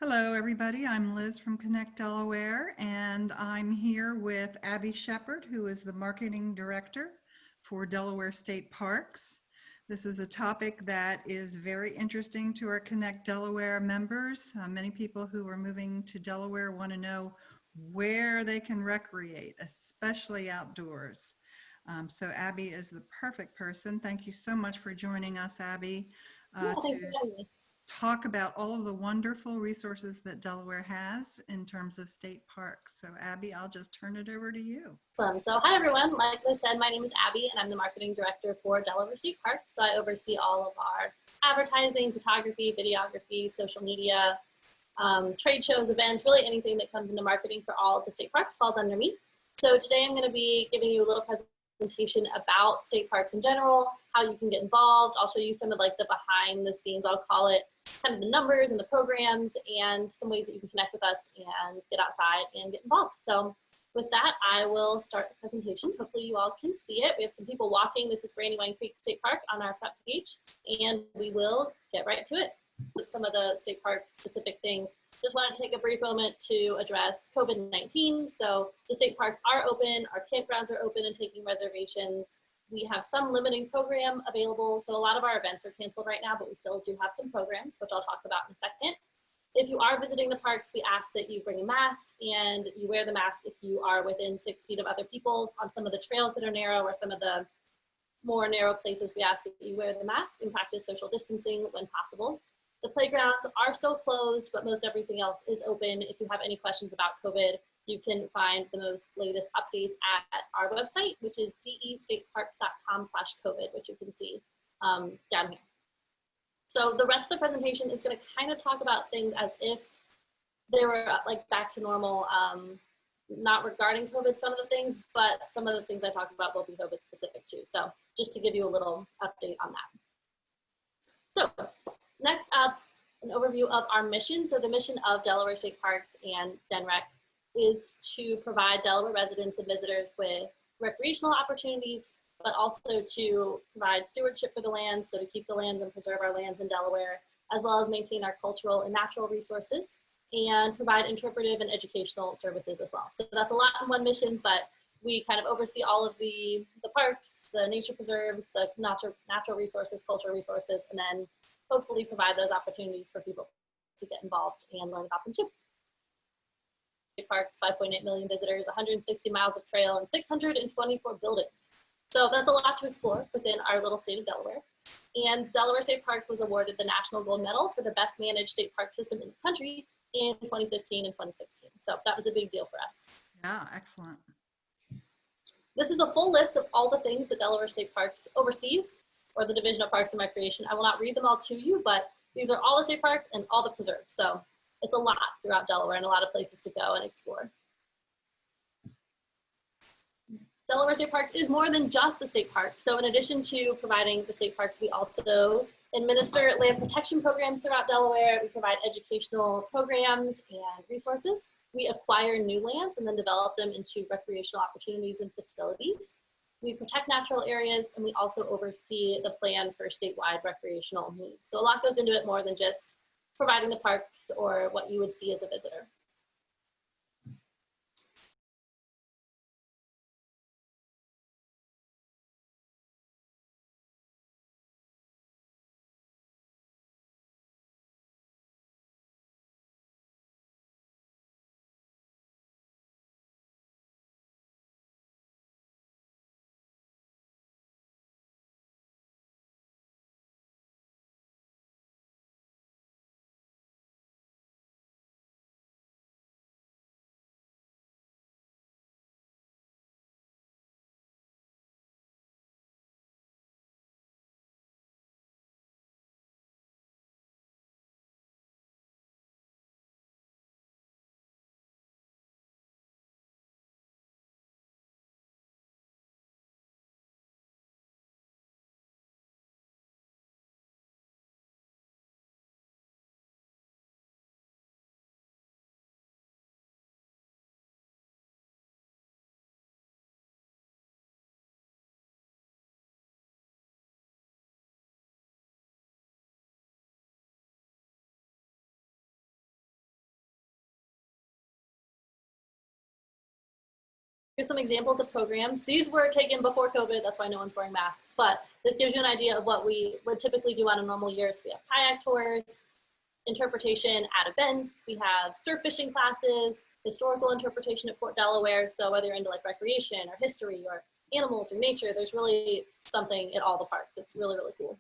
Hello, everybody. I'm Liz from Connect Delaware, and I'm here with Abby Shepard, who is the Marketing Director for Delaware State Parks. This is a topic that is very interesting to our Connect Delaware members. Many people who are moving to Delaware want to know where they can recreate, especially outdoors. So Abby is the perfect person. Thank you so much for joining us, Abby, Yeah, thanks for to having me. talk about all of the wonderful resources that Delaware has in terms of state parks. So Abby, I'll just turn it over to you. Awesome. So hi everyone. Like I said, my name is Abby and I'm the marketing director for Delaware State Parks. So I oversee all of our advertising, photography, videography, social media, trade shows, events, really anything that comes into marketing for all of the state parks falls under me. So today I'm going to be giving you a little presentation about state parks in general, how you can get involved. I'll show you some of like the behind the scenes, I'll call it, kind of the numbers and the programs and some ways that you can connect with us and get outside and get involved. So with that, I will start the presentation. Hopefully you all can see it. We have some people walking. This is Brandywine Creek State Park on our front page, and we will get right to it with some of the state park specific things. Just want to take a brief moment to address COVID-19. So the state parks are open, our campgrounds are open and taking reservations. We have some limiting program available. So a lot of our events are canceled right now, but we still do have some programs, which I'll talk about in a second. If you are visiting the parks, we ask that you bring a mask and you wear the mask if you are within 6 feet of other people. On some of the trails that are narrow or some of the more narrow places, we ask that you wear the mask and practice social distancing when possible. The playgrounds are still closed, but most everything else is open. If you have any questions about COVID, you can find the most latest updates at our website, which is destateparks.com/COVID, which you can see down here. So the rest of the presentation is going to kind of talk about things as if they were like back to normal, not regarding COVID, some of the things, but some of the things I talk about will be COVID specific too. So just to give you a little update on that. So next up, an overview of our mission. So the mission of Delaware State Parks and DenRec is to provide Delaware residents and visitors with recreational opportunities, but also to provide stewardship for the lands, so to keep the lands and preserve our lands in Delaware, as well as maintain our cultural and natural resources, and provide interpretive and educational services as well. So that's a lot in one mission, but we kind of oversee all of the parks, the nature preserves, the natural resources, cultural resources, and then hopefully provide those opportunities for people to get involved and learn about them too. Parks, 5.8 million visitors, 160 miles of trail, and 624 buildings. So that's a lot to explore within our little state of Delaware. And Delaware State Parks was awarded the National Gold Medal for the best managed state park system in the country in 2015 and 2016. So that was a big deal for us. Yeah, excellent. This is a full list of all the things that Delaware State Parks oversees, or the Division of Parks and Recreation. I will not read them all to you, but these are all the state parks and all the preserves. So it's a lot throughout Delaware and a lot of places to go and explore. Delaware State Parks is more than just the state park. So in addition to providing the state parks, we also administer land protection programs throughout Delaware. We provide educational programs and resources. We acquire new lands and then develop them into recreational opportunities and facilities. We protect natural areas, and we also oversee the plan for statewide recreational needs. So a lot goes into it more than just providing the parks or what you would see as a visitor. Here's some examples of programs. These were taken before COVID, that's why no one's wearing masks, but this gives you an idea of what we would typically do on a normal year. So we have kayak tours, interpretation at events, we have surf fishing classes, historical interpretation at Fort Delaware. So whether you're into like recreation or history or animals or nature, there's really something at all the parks. It's really, really cool.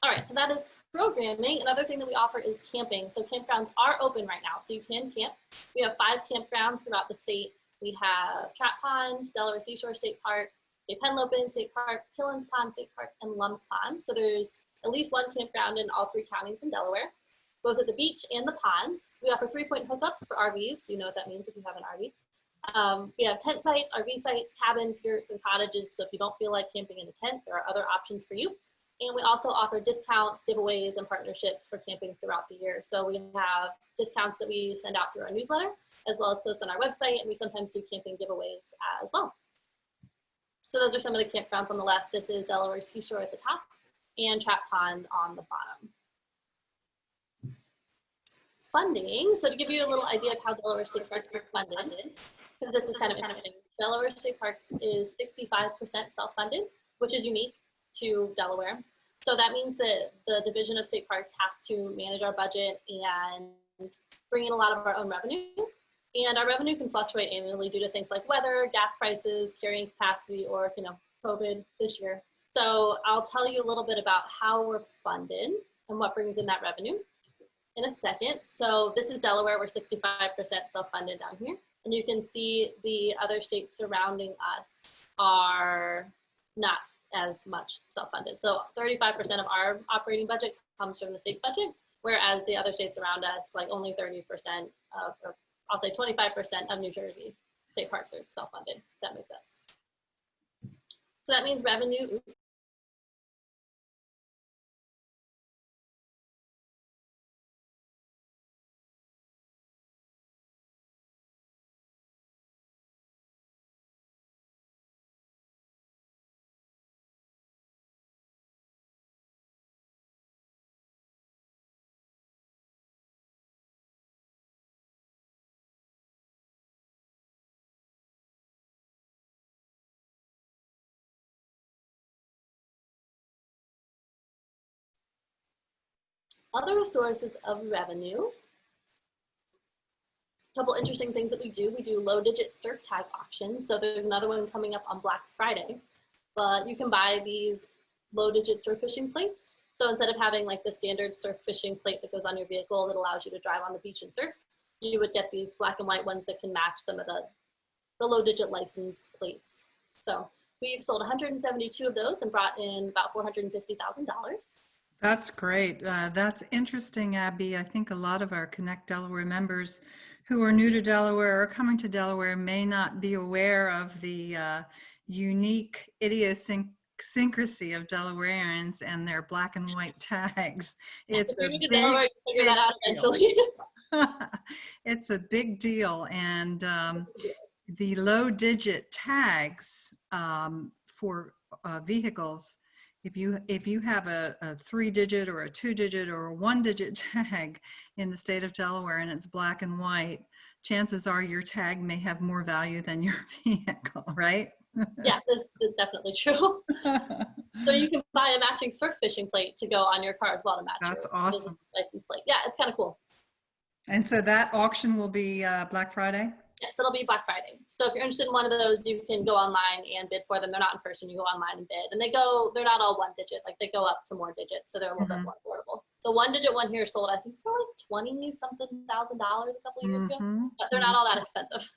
All right, so that is programming. Another thing that we offer is camping. So campgrounds are open right now, so you can camp. We have 5 campgrounds throughout the state. We have Trap Pond, Delaware Seashore State Park, Penlopen State Park, Killens Pond State Park, and Lums Pond. So there's at least 1 campground in all 3 counties in Delaware, both at the beach and the ponds. We offer 3-point hookups for RVs. You know what that means if you have an RV. We have tent sites, RV sites, cabins, yurts, and cottages. So if you don't feel like camping in a tent, there are other options for you. And we also offer discounts, giveaways, and partnerships for camping throughout the year. So we have discounts that we send out through our newsletter, as well as post on our website, and we sometimes do camping giveaways as well. So those are some of the campgrounds on the left. This is Delaware Seashore at the top, and Trap Pond on the bottom. Funding, so to give you a little idea of how Delaware State Parks is funded, because this is kind of interesting. Delaware State Parks is 65% self-funded, which is unique to Delaware. So that means that the Division of State Parks has to manage our budget and bring in a lot of our own revenue. And our revenue can fluctuate annually due to things like weather, gas prices, carrying capacity, or COVID this year. So I'll tell you a little bit about how we're funded and what brings in that revenue in a second. So this is Delaware, we're 65% self-funded down here. And you can see the other states surrounding us are not as much self-funded. So 35% of our operating budget comes from the state budget, whereas the other states around us, like only 30% of, or I'll say 25% of New Jersey state parks are self-funded, if that makes sense. So that means revenue. Other sources of revenue. A couple interesting things that we do low-digit surf tag auctions. So there's another one coming up on Black Friday, but you can buy these low-digit surf fishing plates. So instead of having like the standard surf fishing plate that goes on your vehicle that allows you to drive on the beach and surf, you would get these black and white ones that can match some of the low-digit license plates. So we've sold 172 of those and brought in about $450,000. That's great. That's interesting, Abby. I think a lot of our Connect Delaware members who are new to Delaware or coming to Delaware may not be aware of the unique idiosyncrasy of Delawareans and their black and white tags. It's a big, Delaware, you figure that out eventually. It's a big deal. And the low digit tags for vehicles, if you have a 3-digit or a 2-digit or a 1-digit tag in the state of Delaware and it's black and white, chances are your tag may have more value than your vehicle, right? Yeah, that's definitely true. So you can buy a matching surf fishing plate to go on your car as well to match That's your awesome. license plate. Yeah, it's kind of cool. And so that auction will be Black Friday? Yes, it'll be Black Friday. So if you're interested in one of those, you can go online and bid for them. They're not in person. You go online and bid. And they're not all one digit. Like they go up to more digits. So they're a little bit more affordable. The one digit one here sold, I think, for like $20-something thousand a couple of years ago. But they're not all that expensive.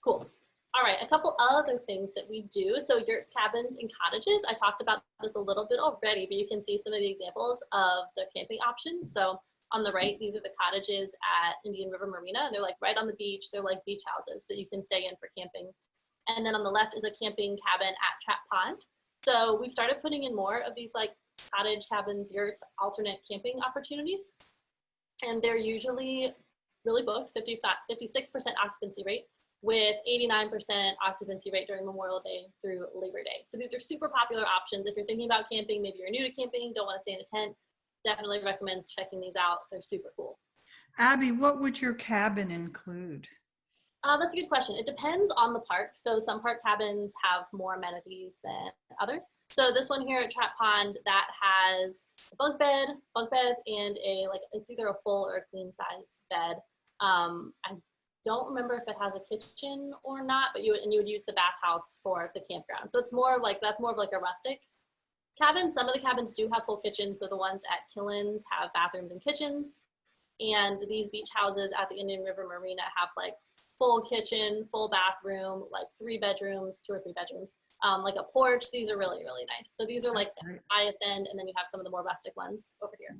Cool. All right, a couple other things that we do. So yurts, cabins, and cottages. I talked about this a little bit already, but you can see some of the examples of the camping options. So on the right, these are the cottages at Indian River Marina. They're like right on the beach. They're like beach houses that you can stay in for camping. And then on the left is a camping cabin at Trap Pond. So we've started putting in more of these like cottage, cabins, yurts, alternate camping opportunities. And they're usually really booked, 56% occupancy rate, with 89% occupancy rate during Memorial Day through Labor Day. So these are super popular options. If you're thinking about camping, maybe you're new to camping, don't want to stay in a tent, definitely recommends checking these out. They're super cool. Abby, what would your cabin include? That's a good question. It depends on the park. So some park cabins have more amenities than others. So this one here at Trap Pond, that has a bunk beds, and it's either a full or a queen size bed. I don't remember if it has a kitchen or not, but you would use the bathhouse for the campground. So it's more like, that's more of like a rustic cabin. Some of the cabins do have full kitchens. So the ones at Killins have bathrooms and kitchens. And these beach houses at the Indian River Marina have like full kitchen, full bathroom, like 2 or 3 bedrooms, like a porch. These are really, really nice. So these are like the highest end, and then you have some of the more rustic ones over here.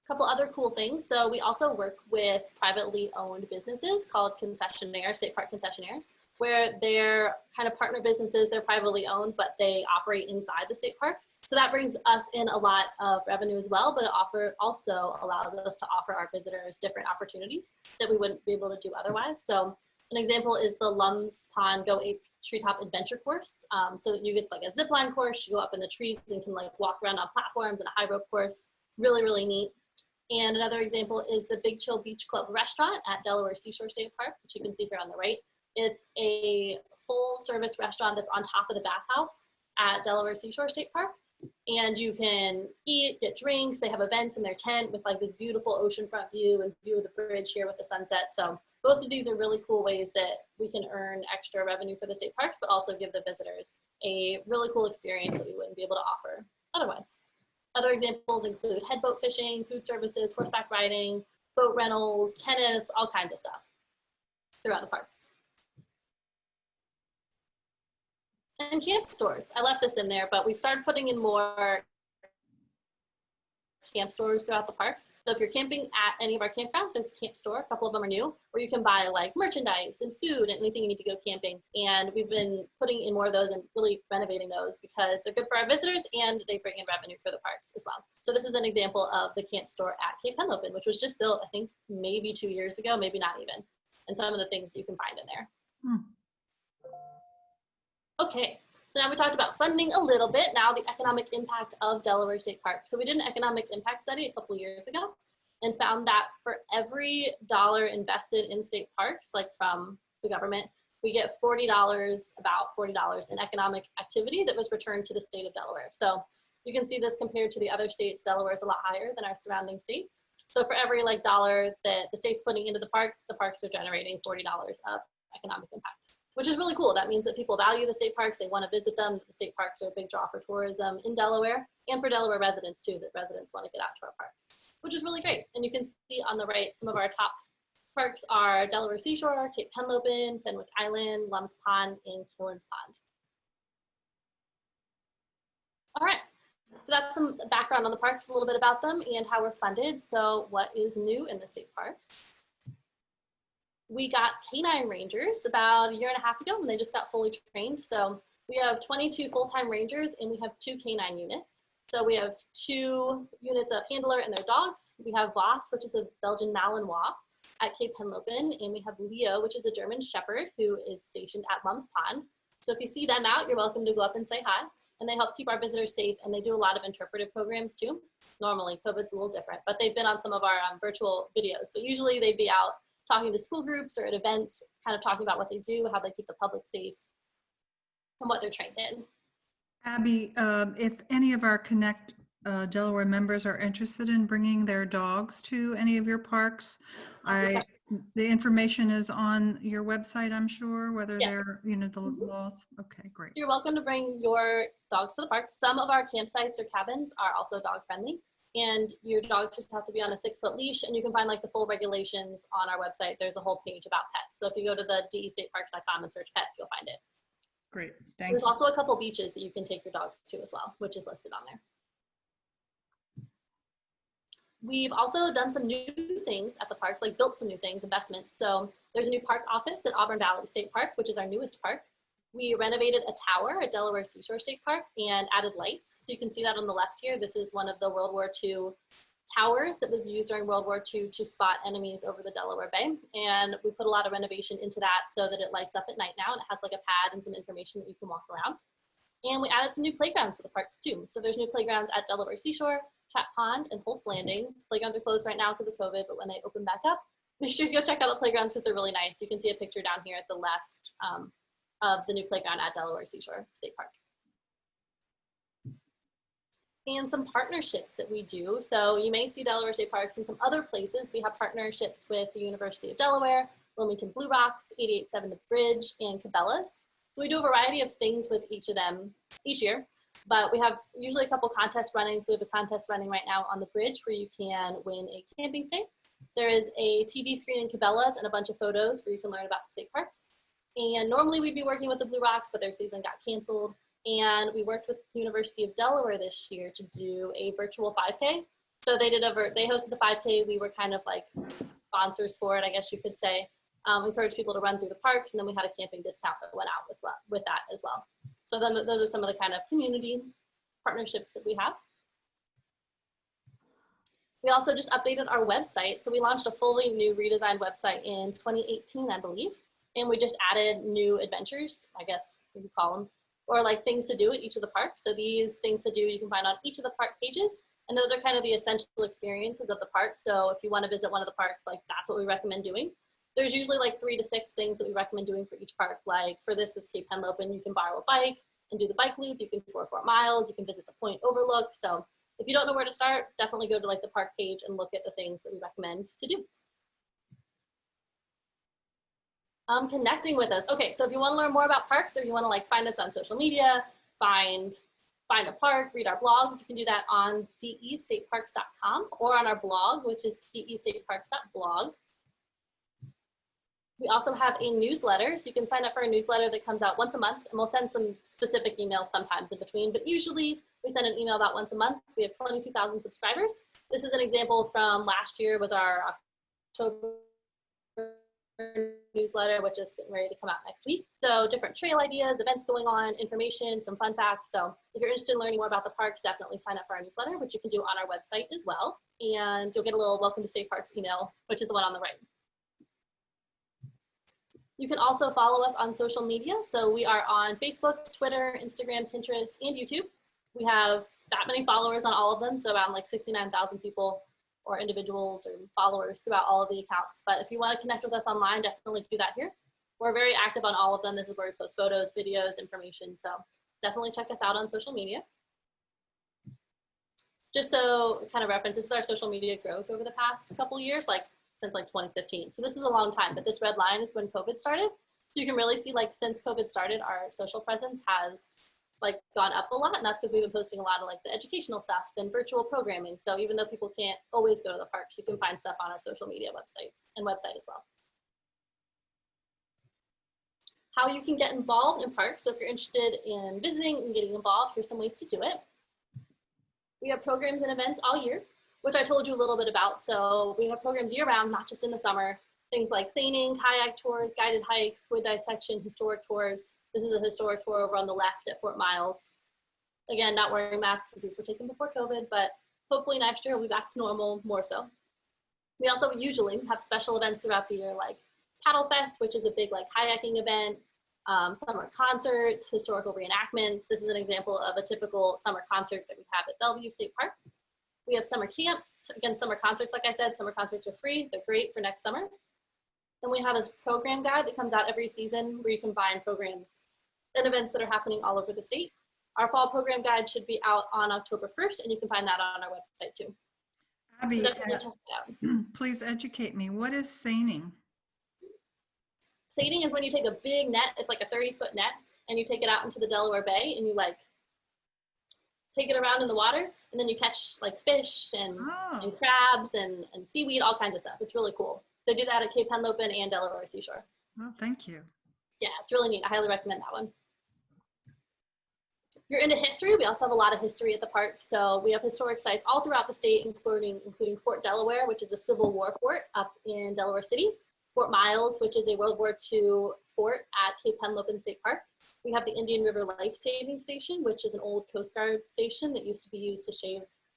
Couple other cool things. So we also work with privately owned businesses called Concessionaires, state park concessionaires, where they're kind of partner businesses. They're privately owned, but they operate inside the state parks. So that brings us in a lot of revenue as well, but it also allows us to offer our visitors different opportunities that we wouldn't be able to do otherwise. So an example is the Lums Pond Go Ape Treetop Adventure Course. So you get like a zip line course, you go up in the trees and can like walk around on platforms, and a high rope course. Really, really neat. And another example is the Big Chill Beach Club restaurant at Delaware Seashore State Park, which you can see here on the right. It's a full service restaurant that's on top of the bathhouse at Delaware Seashore State Park. And you can eat, get drinks. They have events in their tent with like this beautiful oceanfront view and view of the bridge here with the sunset. So both of these are really cool ways that we can earn extra revenue for the state parks, but also give the visitors a really cool experience that we wouldn't be able to offer otherwise. Other examples include headboat fishing, food services, horseback riding, boat rentals, tennis, all kinds of stuff throughout the parks. And camp stores. I left this in there, but we've started putting in more camp stores throughout the parks. So if you're camping at any of our campgrounds, there's a camp store. A couple of them are new, where you can buy like merchandise and food and anything you need to go camping. And we've been putting in more of those and really renovating those because they're good for our visitors and they bring in revenue for the parks as well. So this is an example of the camp store at Cape Henlopen, which was just built, I think, maybe 2 years ago, maybe not even. And some of the things you can find in there. Okay, so now we talked about funding a little bit. Now the economic impact of Delaware State Park. So we did an economic impact study a couple years ago and found that for every dollar invested in state parks, like from the government, we get about $40 in economic activity that was returned to the state of Delaware. So you can see this compared to the other states. Delaware is a lot higher than our surrounding states. So for every like dollar that the state's putting into the parks are generating $40 of economic impact, which is really cool. That means that people value the state parks. They want to visit them. The state parks are a big draw for tourism in Delaware and for Delaware residents too, that residents want to get out to our parks, which is really great. And you can see on the right, some of our top parks are Delaware Seashore, Cape Henlopen, Fenwick Island, Lums Pond, and Killins Pond. All right, so that's some background on the parks, a little bit about them and how we're funded. So what is new in the state parks? We got Canine Rangers about 1.5 years ago, and they just got fully trained. So we have 22 full-time rangers, and we have 2 canine units. So we have 2 units of handler and their dogs. We have Voss, which is a Belgian Malinois at Cape Henlopen, and we have Leo, which is a German Shepherd who is stationed at Lums Pond. So if you see them out, you're welcome to go up and say hi. And they help keep our visitors safe, and they do a lot of interpretive programs too. Normally, COVID's a little different, but they've been on some of our virtual videos, but usually they'd be out talking to school groups or at events, kind of talking about what they do, how they keep the public safe, and what they're trained in. Abby, if any of our Connect Delaware members are interested in bringing their dogs to any of your parks, the information is on your website, I'm sure, whether Yes. they're, you know, the laws. Okay, great. You're welcome to bring your dogs to the park. Some of our campsites or cabins are also dog friendly, and your dogs just have to be on a 6-foot leash, and you can find like the full regulations on our website. There's a whole page about pets. So if you go to the destateparks.com and search pets, you'll find it. Great, thank There's you. also a couple beaches that you can take your dogs to as well, which is listed on there. We've also done some new things at the parks, like built some new things, investments. So there's a new park office at Auburn Valley State Park, which is our newest park. We renovated a tower at Delaware Seashore State Park and added lights. So you can see that on the left here. This is one of the World War II towers that was used during World War II to spot enemies over the Delaware Bay. And we put a lot of renovation into that so that it lights up at night now, and it has like a pad and some information that you can walk around. And we added some new playgrounds to the parks too. So there's new playgrounds at Delaware Seashore, Trap Pond, and Holt's Landing. Playgrounds are closed right now because of COVID, but when they open back up, make sure you go check out the playgrounds because they're really nice. You can see a picture down here at the left of the new playground at Delaware Seashore State Park. And some partnerships that we do. So you may see Delaware State Parks in some other places. We have partnerships with the University of Delaware, Wilmington Blue Rocks, 887 The Bridge, and Cabela's. So we do a variety of things with each of them each year, but we have usually a couple contests running. So we have a contest running right now on the bridge where you can win a camping stay. There is a TV screen in Cabela's and a bunch of photos where you can learn about the state parks. And normally we'd be working with the Blue Rocks, but their season got canceled. And we worked with the University of Delaware this year to do a virtual 5K. So they hosted the 5K. We were kind of like sponsors for it, I guess you could say. Encouraged people to run through the parks, and then we had a camping discount that went out with that as well. So then those are some of the kind of community partnerships that we have. We also just updated our website. So we launched a fully new redesigned website in 2018, I believe. And we just added new adventures, I guess you could call them, or like things to do at each of the parks. So these things to do you can find on each of the park pages. And those are kind of the essential experiences of the park. So if you want to visit one of the parks, like that's what we recommend doing. There's usually like 3 to 6 things that we recommend doing for each park. Like for this is Cape Henlopen, you can borrow a bike and do the bike loop. You can tour 4 miles. You can visit the point overlook. So if you don't know where to start, definitely go to like the park page and look at the things that we recommend to do. Connecting with us. Okay, so if you want to learn more about parks, or you want to like find us on social media, find a park, read our blogs, you can do that on destateparks.com or on our blog, which is destateparks.blog. We also have a newsletter, so you can sign up for a newsletter that comes out once a month, and we'll send some specific emails sometimes in between, but usually we send an email about once a month. We have 22,000 subscribers. This is an example from last year, was our October newsletter, which is getting ready to come out next week. So different trail ideas, events going on, information, some fun facts. So if you're interested in learning more about the parks, definitely sign up for our newsletter, which you can do on our website as well. And you'll get a little welcome to State Parks email, which is the one on the right. You can also follow us on social media. So we are on Facebook, Twitter, Instagram, Pinterest, and YouTube. We have that many followers on all of them. So around like 69,000 people or individuals or followers throughout all of the accounts. But if you want to connect with us online, definitely do that here. We're very active on all of them. This is where we post photos, videos, information. So definitely check us out on social media. Just so kind of reference, this is our social media growth over the past couple years, like since like 2015. So this is a long time, but this red line is when COVID started. So you can really see like since COVID started, our social presence has like gone up a lot, and that's because we've been posting a lot of like the educational stuff and virtual programming. So even though people can't always go to the parks, you can find stuff on our social media websites and website as well. How you can get involved in parks. So if you're interested in visiting and getting involved, here's some ways to do it. We have programs and events all year, which I told you a little bit about. So we have programs year round, not just in the summer. Things like seining, kayak tours, guided hikes, squid dissection, historic tours. This is a historic tour over on the left at Fort Miles. Again, not wearing masks because these were taken before COVID, but hopefully next year we'll be back to normal more so. We also usually have special events throughout the year like Paddle Fest, which is a big like kayaking event, summer concerts, historical reenactments. This is an example of a typical summer concert that we have at Bellevue State Park. We have summer camps. Again, summer concerts, like I said, summer concerts are free. They're great for next summer. And we have a program guide that comes out every season where you can find programs and events that are happening all over the state. Our fall program guide should be out on October 1st, and you can find that on our website too. Abby, So definitely check it out. please educate me. What is seining? Seining is when you take a big net, it's like a 30-foot net, and you take it out into the Delaware Bay, and you like take it around in the water, and then you catch like fish and crabs and seaweed, all kinds of stuff. It's really cool. They do that at Cape Henlopen and Delaware Seashore. Oh, thank you. Yeah, it's really neat. I highly recommend that one. If you're into history, we also have a lot of history at the park. So we have historic sites all throughout the state, including Fort Delaware, which is a Civil War fort up in Delaware City. Fort Miles, which is a World War II fort at Cape Henlopen State Park. We have the Indian River Life Saving Station, which is an old Coast Guard station that used to be used to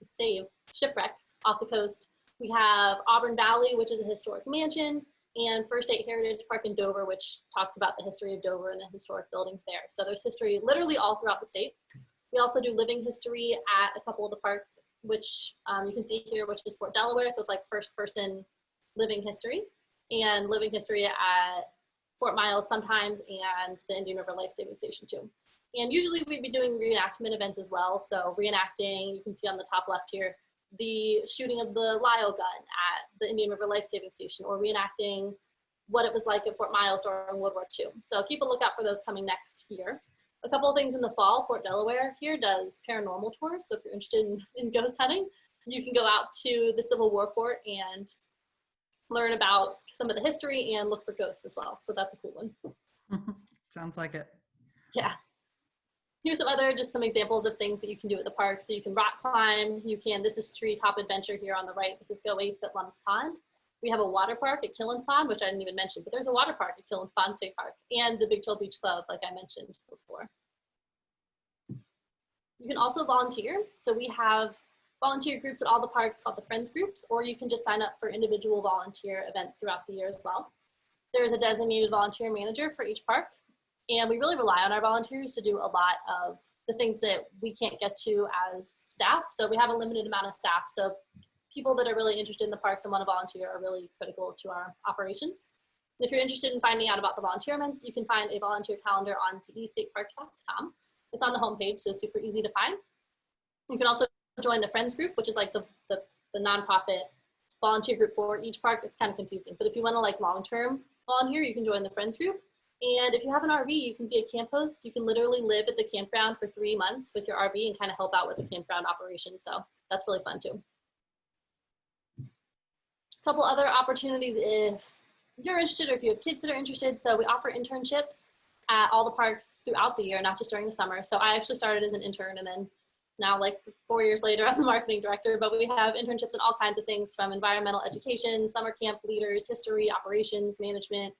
save shipwrecks off the coast. We have Auburn Valley, which is a historic mansion, and First State Heritage Park in Dover, which talks about the history of Dover and the historic buildings there. So there's history literally all throughout the state. We also do living history at a couple of the parks, which you can see here, which is Fort Delaware. So it's like first person living history, and living history at Fort Miles sometimes, and the Indian River Life Saving Station too. And usually we'd be doing reenactment events as well. So reenacting, you can see on the top left here, the shooting of the Lyle gun at the Indian River Life Saving Station, or reenacting what it was like at Fort Miles during World War II. So keep a lookout for those coming next year. A couple of things in the fall, Fort Delaware here does paranormal tours. So if you're interested in ghost hunting, you can go out to the Civil War fort and learn about some of the history and look for ghosts as well. So that's a cool one. Sounds like it. Yeah. Here's some examples of things that you can do at the park. So you can rock climb, this is Treetop Adventure here on the right. This is Go Ape at Lum's Pond. We have a water park at Killen's Pond, which I didn't even mention, but there's a water park at Killen's Pond State Park, and the Big Chill Beach Club, like I mentioned before. You can also volunteer. So we have volunteer groups at all the parks called the Friends Groups, or you can just sign up for individual volunteer events throughout the year as well. There's a designated volunteer manager for each park. And we really rely on our volunteers to do a lot of the things that we can't get to as staff. So we have a limited amount of staff. So people that are really interested in the parks and want to volunteer are really critical to our operations. And if you're interested in finding out about the volunteer events, you can find a volunteer calendar on testateparks.com. It's on the homepage, so super easy to find. You can also join the Friends Group, which is like the nonprofit volunteer group for each park. It's kind of confusing, but if you want to like long-term volunteer, you can join the Friends Group. And if you have an RV, you can be a camp host. You can literally live at the campground for 3 months with your RV and kind of help out with the campground operation. So that's really fun too. A couple other opportunities if you're interested or if you have kids that are interested. So we offer internships at all the parks throughout the year, not just during the summer. So I actually started as an intern, and then now like 4 years later, I'm the marketing director, but we have internships in all kinds of things from environmental education, summer camp leaders, history, operations, management.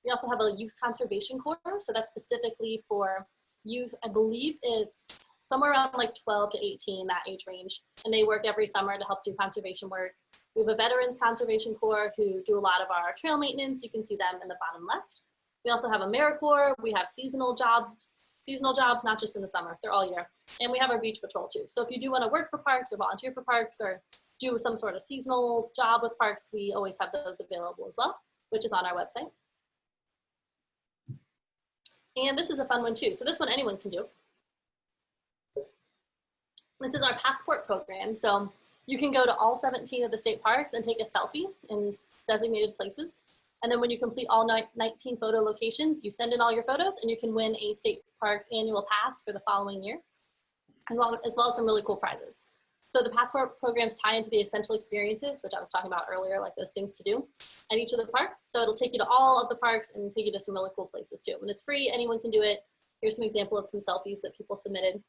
We also have a youth conservation course, so that's specifically for youth. I believe it's somewhere around like 12 to 18, that age range, and they work every summer to help do conservation work. We have a veterans conservation corps who do a lot of our trail maintenance. You can see them in the bottom left. We also have AmeriCorps. We have seasonal jobs, not just in the summer, they're all year. And we have a beach patrol too. So if you do want to work for parks or volunteer for parks or do some sort of seasonal job with parks, we always have those available as well, which is on our website. And this is a fun one too. So this one anyone can do. This is our passport program. So you can go to all 17 of the state parks and take a selfie in designated places. And then when you complete all 19 photo locations, you send in all your photos and you can win a state parks annual pass for the following year, as well as some really cool prizes. So the passport programs tie into the essential experiences, which I was talking about earlier, like those things to do at each of the parks. So it'll take you to all of the parks and take you to some really cool places too. And it's free, anyone can do it. Here's some example of some selfies that people submitted. And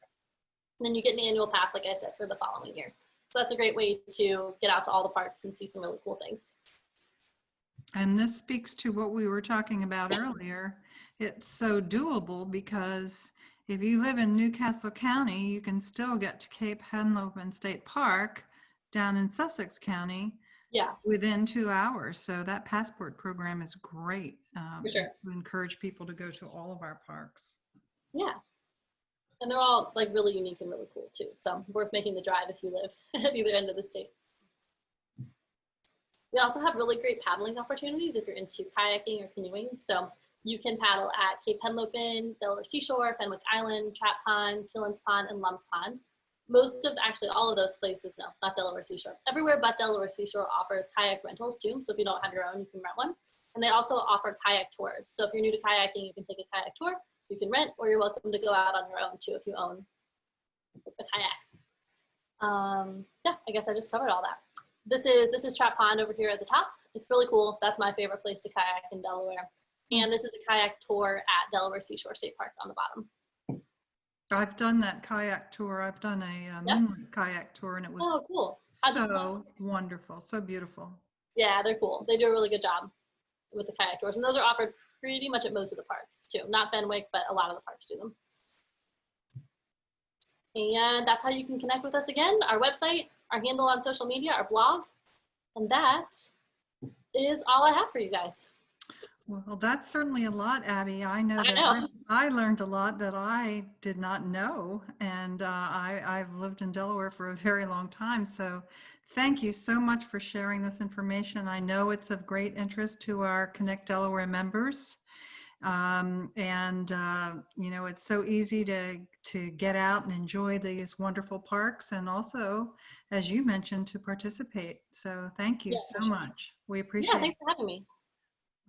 then you get an annual pass, like I said, for the following year. So that's a great way to get out to all the parks and see some really cool things. And this speaks to what we were talking about earlier. It's so doable because if you live in Newcastle County, you can still get to Cape Henlopen State Park down in Sussex County within 2 hours. So that passport program is great For sure. to encourage people to go to all of our parks. Yeah. And they're all like really unique and really cool too. So worth making the drive if you live at either end of the state. We also have really great paddling opportunities if you're into kayaking or canoeing. So you can paddle at Cape Henlopen, Delaware Seashore, Fenwick Island, Trap Pond, Killen's Pond, and Lum's Pond. Most of, actually all of those places, no, not Delaware Seashore. Everywhere but Delaware Seashore offers kayak rentals too. So if you don't have your own, you can rent one. And they also offer kayak tours. So if you're new to kayaking, you can take a kayak tour, you can rent, or you're welcome to go out on your own too if you own a kayak. Yeah, I guess I just covered all that. This is Trap Pond over here at the top. It's really cool. That's my favorite place to kayak in Delaware. And this is a kayak tour at Delaware Seashore State Park on the bottom. I've done that kayak tour. I've done a moonlight kayak tour, and it was cool. So wonderful, so beautiful. Yeah, they're cool. They do a really good job with the kayak tours, and those are offered pretty much at most of the parks too. Not Fenwick, but a lot of the parks do them. And that's how you can connect with us again. Our website, our handle on social media, our blog, and that is all I have for you guys. Well, that's certainly a lot, Abby. I know that I learned a lot that I did not know, and I've lived in Delaware for a very long time. So thank you so much for sharing this information. I know it's of great interest to our Connect Delaware members. You know, it's so easy to get out and enjoy these wonderful parks, and also, as you mentioned, to participate. So thank you so much. We appreciate it. Yeah, thanks for having me.